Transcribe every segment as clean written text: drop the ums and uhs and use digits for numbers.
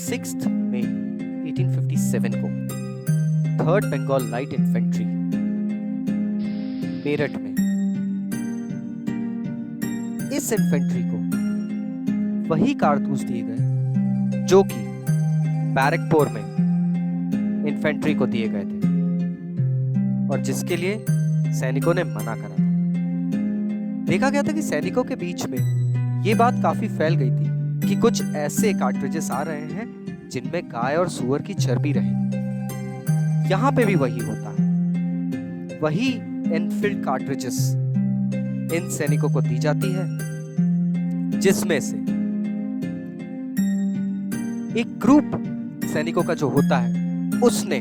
6 मई 1857 को 3rd Bengal light infantry Meerut में इस इन्फेंट्री को वही कारतूस दिए गए जो कि बैरकपुर में इन्फेंट्री को दिए गए थे और जिसके लिए सैनिकों ने मना करा था। देखा गया था कि सैनिकों के बीच में ये बात काफी फैल गई थी कि कुछ ऐसे कार्ट्रिजेस आ रहे हैं जिनमें गाय और सूअर की चर्बी रहे। यहां पे भी वही होता है, वही एनफील्ड कार्ट्रिजेस इन सैनिकों को दी जाती है, जिसमें से एक ग्रुप सैनिकों का जो होता है उसने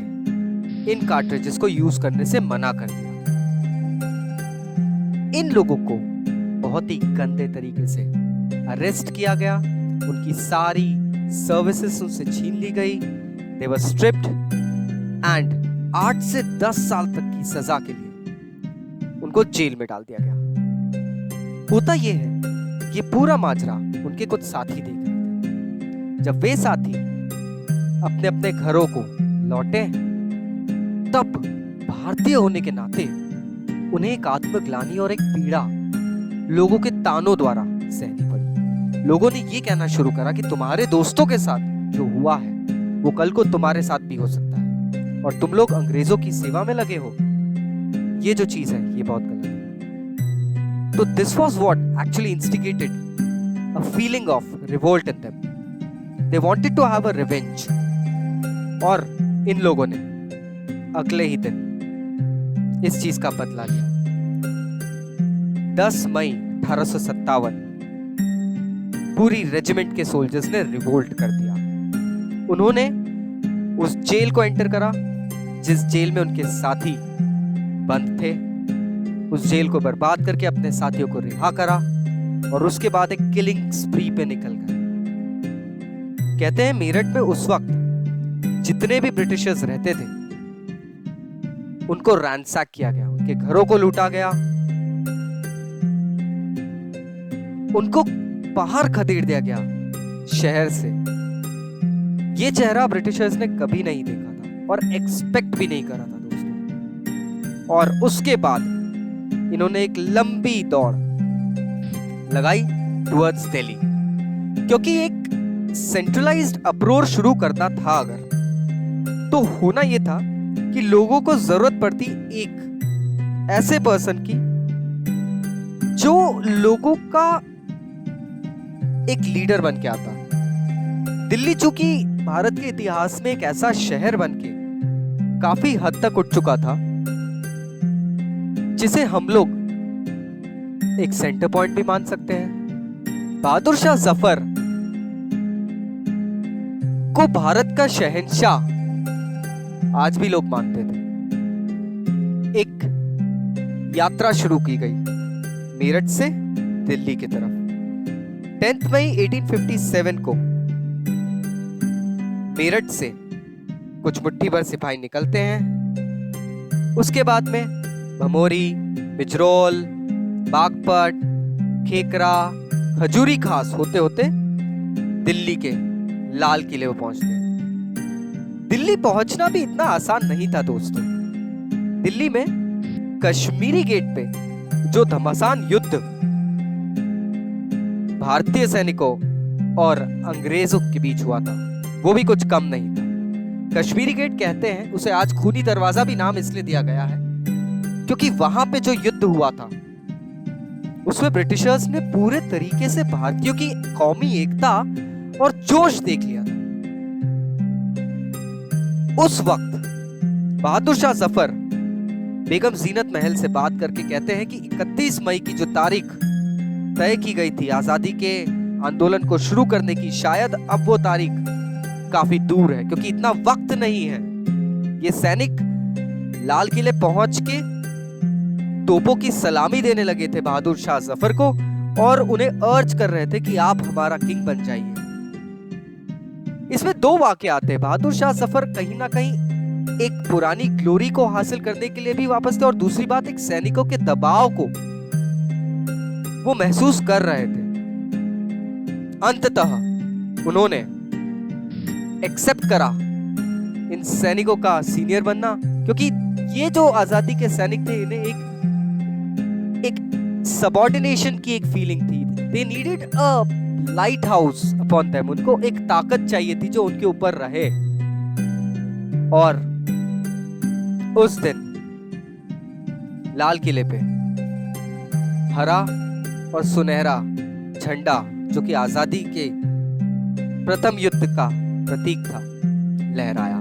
इन कार्ट्रिजेस को यूज करने से मना कर दिया। इन लोगों को बहुत ही गंदे तरीके से अरेस्ट किया गया, उनकी सारी सर्विसेज उनसे छीन ली गई। दे वर स्ट्रिप्ड एंड 8 से 10 साल तक की सजा के लिए उनको जेल में डाल दिया गया। होता यह है, ये पूरा माजरा उनके कुछ साथी देख रहे थे। जब वे साथी अपने अपने घरों को लौटे तब भारतीय होने के नाते उन्हें एक आत्मग्लानि और एक पीड़ा लोगों के तानों द्वारा सहनी पड़ी। लोगों ने ये कहना शुरू करा कि तुम्हारे दोस्तों के साथ जो हुआ है वो कल को तुम्हारे साथ भी हो सकता है और तुम लोग अंग्रेजों की सेवा में लगे हो। ये जो चीज है ये बहुत गलत है। तो this was what actually instigated a feeling of revolt in them. They wanted to have a revenge. और इन लोगों ने अगले ही दिन इस चीज का बदला लिया। 10 मई 1857 पूरी रेजिमेंट के सोल्जर्स ने रिवोल्ट कर दिया। उन्होंने उस जेल को एंटर करा जिस जेल में उनके साथी बंद थे। उस जेल को बर्बाद करके अपने साथियों को रिहा करा और उसके बाद एक किलिंग स्प्री पे निकल गए। कहते हैं मेरठ में उस वक्त जितने भी ब्रिटिशर्स रहते थे उनको रैंसैक किया गया, उनके घरों को लूटा गया, उनको बाहर खदेड़ दिया गया शहर से। ये चेहरा ब्रिटिशर्स ने कभी नहीं देखा था और एक्सपेक्ट भी नहीं करा था दोस्तों। और उसके बाद इन्होंने एक लंबी दौड़ लगाई टुवर्ड्स दिल्ली, क्योंकि एक सेंट्रलाइज्ड अप्रोच शुरू करना था अगर तो होना यह था कि लोगों को जरूरत पड़ती एक ऐसे पर्सन की जो लोगों का एक लीडर बन के आता। दिल्ली चूंकि भारत के इतिहास में एक ऐसा शहर बन के काफी हद तक उठ चुका था जिसे हम लोग एक सेंटर पॉइंट भी मान सकते हैं। बहादुर शाह जफर को भारत का शहंशाह आज भी लोग मानते थे। एक यात्रा शुरू की गई मेरठ से दिल्ली की तरफ। 10 मई 1857 को मेरठ से कुछ मुट्ठी भर सिपाही निकलते हैं। उसके बाद में भमोरी, बिजरौल, बागपत, खेकरा, खजूरी खास होते होते दिल्ली के लाल किले पर पहुंचते हैं। दिल्ली पहुंचना भी इतना आसान नहीं था दोस्तों। दिल्ली में कश्मीरी गेट पे जो घमासान युद्ध भारतीय सैनिकों और अंग्रेजों के बीच हुआ था वो भी कुछ कम नहीं था। कश्मीरी गेट कहते हैं उसे आज खूनी दरवाजा भी नाम इसलिए दिया गया है क्योंकि वहां पे जो युद्ध हुआ था उसमें ब्रिटिशर्स ने पूरे तरीके से भारतीयों की कौमी एकता और जोश देख लिया था। उस वक्त बहादुर शाह जफर बेगम जीनत महल से बात करके कहते हैं कि 31 मई की जो तारीख तय की गई थी आजादी के आंदोलन को शुरू करने की, शायद अब वो तारीख काफी दूर है क्योंकि इतना वक्त नहीं है। ये सैनिक लाल किले पहुंच के तोपों की सलामी देने लगे थे बहादुर शाह जफर को और उन्हें अर्ज कर रहे थे कि आप हमारा किंग बन जाइए। इसमें 2 वाकये आते हैं। बहादुर शाह जफर कहीं ना कहीं एक पुरानी ग्लोरी को हासिल करने के लिए भी वापस थे और दूसरी बात एक सैनिकों के दबाव को वो महसूस कर रहे थे। अंततः उन्होंने एक्सेप्ट करा इन सैनिकों का सीनियर बनना, क्योंकि ये जो आजादी के सैनिक थे इन्हें एक सबऑर्डिनेशन की एक फीलिंग थी। They needed a light house upon them, उनको एक ताकत चाहिए थी जो उनके ऊपर रहे। और उस दिन लाल किले पे हरा और सुनहरा झंडा, जो कि आजादी के प्रथम युद्ध का प्रतीक था, लहराया।